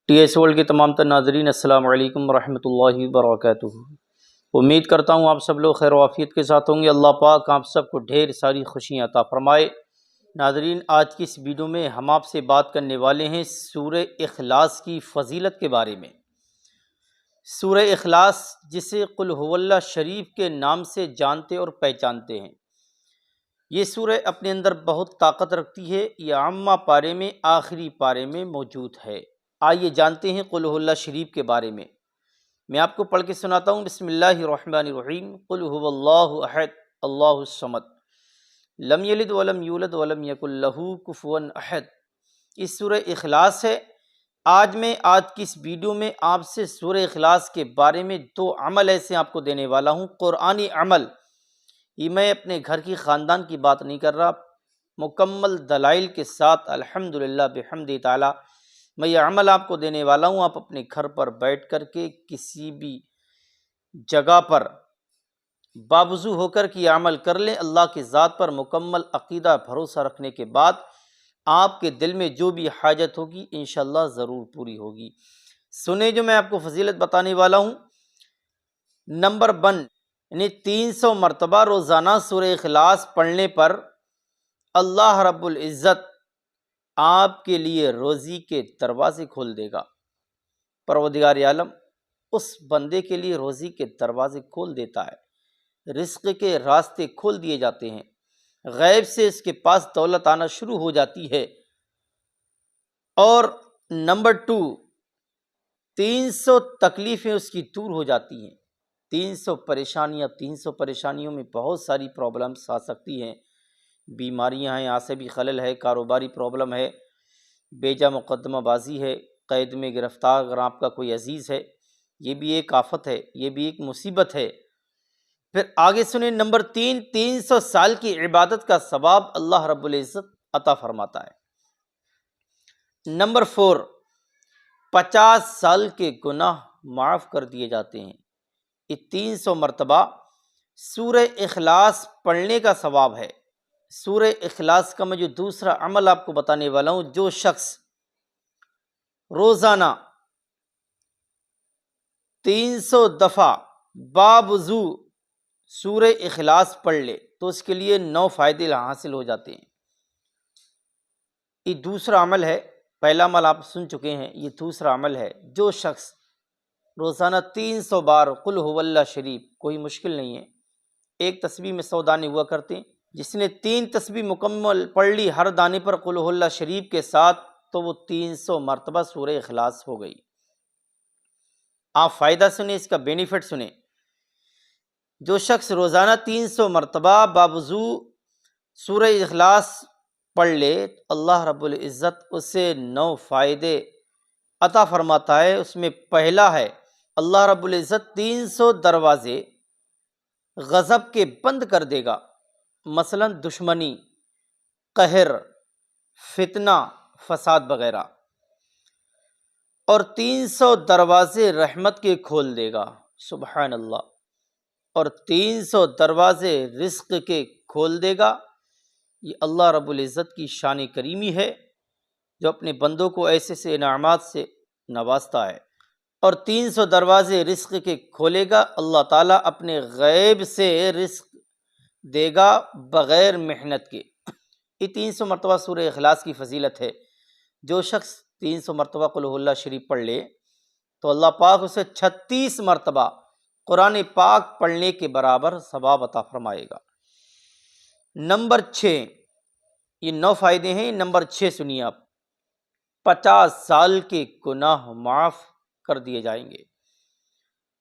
T S world کے تمام تر ناظرین السلام علیکم ورحمۃ اللہ وبرکاتہ۔ امید کرتا ہوں آپ سب لوگ خیر و عافیت کے ساتھ ہوں گے۔ اللہ پاک آپ سب کو ڈھیر ساری خوشیاں عطا فرمائے۔ ناظرین، آج کی اس ویڈیو میں ہم آپ سے بات کرنے والے ہیں سورہ اخلاص کی فضیلت کے بارے میں۔ سورہ اخلاص، جسے قل هو اللہ شریف کے نام سے جانتے اور پہچانتے ہیں، یہ سورہ اپنے اندر بہت طاقت رکھتی ہے۔ یہ عامہ پارے میں آخری پارے میں موجود ہے۔ آئیے جانتے ہیں قل هو اللہ شریف کے بارے میں۔ میں آپ کو پڑھ کے سناتا ہوں۔ بسم اللہ الرحمن الرحیم۔ قل هو اللہ احد اللہ الصمد لم یلد ولم یولد ولم یکن لہ کفوا احد۔ اس سورہ اخلاص ہے۔ آج کی اس ویڈیو میں آپ سے سورہ اخلاص کے بارے میں 2 عمل ایسے آپ کو دینے والا ہوں، قرآنی عمل۔ یہ میں اپنے گھر کی خاندان کی بات نہیں کر رہا، مکمل دلائل کے ساتھ الحمدللہ بحمد تعالی میں یہ عمل آپ کو دینے والا ہوں۔ آپ اپنے گھر پر بیٹھ کر کے کسی بھی جگہ پر باوضو ہو کر کے یہ عمل کر لیں۔ اللہ کی ذات پر مکمل عقیدہ بھروسہ رکھنے کے بعد آپ کے دل میں جو بھی حاجت ہوگی انشاءاللہ ضرور پوری ہوگی۔ سنیں جو میں آپ کو فضیلت بتانے والا ہوں۔ نمبر 1، یعنی 300 مرتبہ روزانہ سورہ اخلاص پڑھنے پر اللہ رب العزت آپ کے لیے روزی کے دروازے کھول دے گا۔ پروردگار عالم اس بندے کے لیے روزی کے دروازے کھول دیتا ہے، رزق کے راستے کھول دیے جاتے ہیں، غیب سے اس کے پاس دولت آنا شروع ہو جاتی ہے۔ اور نمبر 2، 300 تکلیفیں اس کی دور ہو جاتی ہیں۔ 300 پریشانیوں میں بہت ساری پرابلمس آ سکتی ہیں، بیماریاں ہیں، عصبی خلل ہے، کاروباری پرابلم ہے، بیجا مقدمہ بازی ہے، قید میں گرفتار اگر آپ کا کوئی عزیز ہے، یہ بھی ایک آفت ہے، یہ بھی ایک مصیبت ہے۔ پھر آگے سنیں، نمبر 3، 300 سال کی عبادت کا ثواب اللہ رب العزت عطا فرماتا ہے۔ نمبر 4، 50 سال کے گناہ معاف کر دیے جاتے ہیں۔ یہ 300 مرتبہ سورہ اخلاص پڑھنے کا ثواب ہے۔ سورہ اخلاص کا میں جو دوسرا عمل آپ کو بتانے والا ہوں، جو شخص روزانہ 300 دفعہ باوضو سورہ اخلاص پڑھ لے تو اس کے لیے 9 فائدے حاصل ہو جاتے ہیں۔ یہ دوسرا عمل ہے۔ پہلا عمل آپ سن چکے ہیں، یہ دوسرا عمل ہے۔ جو شخص روزانہ 300 بار قل هو اللہ شریف، کوئی مشکل نہیں ہے، ایک تسبیح میں 100 دانے ہوا کرتے ہیں، جس نے 3 تسبیح مکمل پڑھ لی ہر دانے پر قل هو اللہ شریف کے ساتھ، تو وہ 300 مرتبہ سورہ اخلاص ہو گئی۔ آپ فائدہ سنیں، اس کا بینیفٹ سنیں۔ جو شخص روزانہ 300 مرتبہ باوضو سورہ اخلاص پڑھ لے، اللہ رب العزت اسے 9 فائدے عطا فرماتا ہے۔ اس میں پہلا ہے، اللہ رب العزت 300 دروازے غضب کے بند کر دے گا، مثلا دشمنی، قہر، فتنہ، فساد وغیرہ۔ اور 300 دروازے رحمت کے کھول دے گا، سبحان اللہ۔ اور 300 دروازے رزق کے کھول دے گا۔ یہ اللہ رب العزت کی شان کریمی ہے، جو اپنے بندوں کو ایسے سے انعامات سے نوازتا ہے۔ اور 300 دروازے رزق کے کھولے گا، اللہ تعالیٰ اپنے غیب سے رزق دے گا بغیر محنت کے۔ یہ 300 مرتبہ سورہ اخلاص کی فضیلت ہے۔ جو شخص 300 مرتبہ قل هو اللہ شریف پڑھ لے تو اللہ پاک اسے 36 مرتبہ قرآن پاک پڑھنے کے برابر ثواب عطا فرمائے گا۔ نمبر 6، یہ 9 فائدے ہیں۔ نمبر 6 سنیے آپ، 50 سال کے گناہ معاف کر دیے جائیں گے۔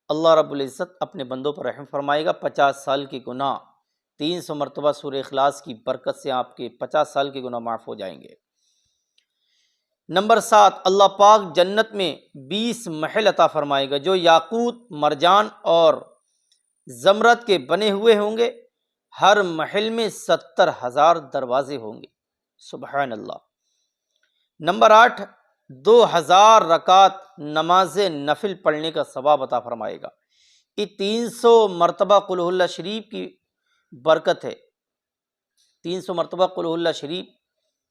اللہ رب العزت اپنے بندوں پر رحم فرمائے گا۔ 50 سال کے گناہ 300 مرتبہ سورہ اخلاص کی برکت سے آپ کے 50 سال کے گناہ معاف ہو جائیں گے۔ نمبر 7، اللہ پاک جنت میں 20 محل عطا فرمائے گا، جو یاقوت، مرجان اور زمرد کے بنے ہوئے ہوں گے۔ ہر محل میں 70,000 دروازے ہوں گے، سبحان اللہ۔ نمبر 8، 2000 رکعت نماز نفل پڑھنے کا ثواب عطا فرمائے گا۔ یہ 300 مرتبہ قل هو اللہ شریف کی برکت ہے، 300 مرتبہ قل هو اللہ شریف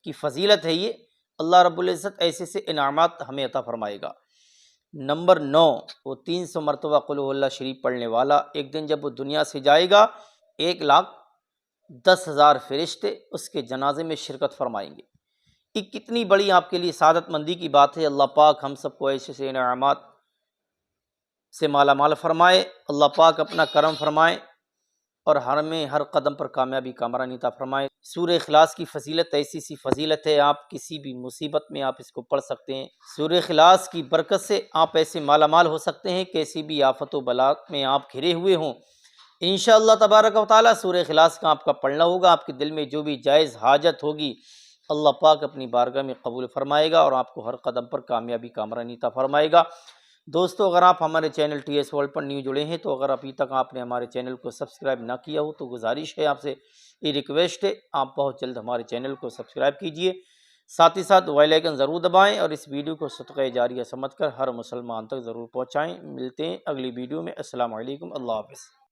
کی فضیلت ہے یہ۔ اللہ رب العزت ایسے سے انعامات ہمیں عطا فرمائے گا۔ نمبر 9، وہ 300 مرتبہ قل هو اللہ شریف پڑھنے والا ایک دن جب وہ دنیا سے جائے گا 1,10,000 فرشتے اس کے جنازے میں شرکت فرمائیں گے۔ یہ کتنی بڑی آپ کے لیے سعادت مندی کی بات ہے۔ اللہ پاک ہم سب کو ایسے سے انعامات سے مالا مال فرمائے، اللہ پاک اپنا کرم فرمائے اور ہمیں ہر قدم پر کامیابی کامرانی عطا فرمائے۔ سورہ اخلاص کی فضیلت ایسی سی فضیلت ہے، آپ کسی بھی مصیبت میں آپ اس کو پڑھ سکتے ہیں۔ سورہ اخلاص کی برکت سے آپ ایسے مالا مال ہو سکتے ہیں، کیسی بھی آفت و بلا میں آپ گھرے ہوئے ہوں، انشاءاللہ تبارک و تعالیٰ سورہ اخلاص کا آپ کا پڑھنا ہوگا، آپ کے دل میں جو بھی جائز حاجت ہوگی اللہ پاک اپنی بارگاہ میں قبول فرمائے گا اور آپ کو ہر قدم پر کامیابی کامرانی عطا فرمائے گا۔ دوستو، اگر آپ ہمارے چینل ٹی ایس ورلڈ پر نیو جڑے ہیں تو اگر ابھی تک آپ نے ہمارے چینل کو سبسکرائب نہ کیا ہو تو گزارش ہے آپ سے، یہ ریکویسٹ ہے، آپ بہت جلد ہمارے چینل کو سبسکرائب کیجئے، ساتھ ہی ساتھ بیل آئیکن ضرور دبائیں اور اس ویڈیو کو صدقہ جاریہ سمجھ کر ہر مسلمان تک ضرور پہنچائیں۔ ملتے ہیں اگلی ویڈیو میں۔ السلام علیکم، اللہ حافظ۔